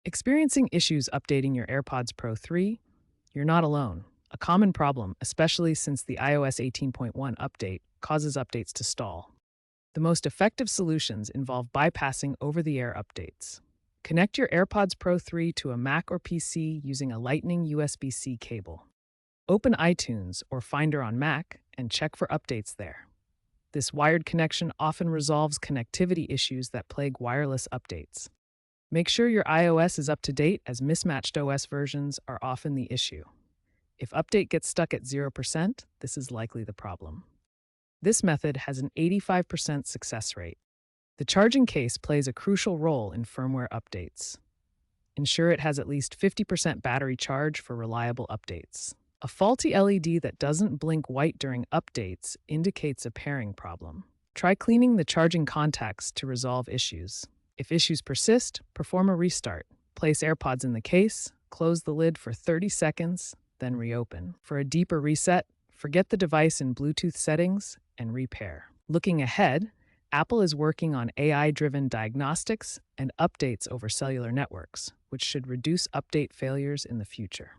Experiencing issues updating your AirPods Pro 3? You're not alone. A common problem, especially since the iOS 18.1 update causes updates to stall. The most effective solutions involve bypassing over the air updates. Connect your AirPods Pro 3 to a Mac or PC using a Lightning USB C cable. Open iTunes or Finder on Mac and check for updates there. This wired connection often resolves connectivity issues that plague wireless updates. Make sure your iOS is up to date, as mismatched OS versions are often the issue. If update gets stuck at 0%, this is likely the problem. This method has an 85% success rate. The charging case plays a crucial role in firmware updates. Ensure it has at least 50% battery charge for reliable updates. A faulty LED that doesn't blink white during updates indicates a pairing problem. Try cleaning the charging contacts to resolve issues. If issues persist, perform a restart. Place AirPods in the case, close the lid for 30 seconds, then reopen. For a deeper reset, forget the device in Bluetooth settings and repair. Looking ahead, Apple is working on AI-driven diagnostics and updates over cellular networks, which should reduce update failures in the future.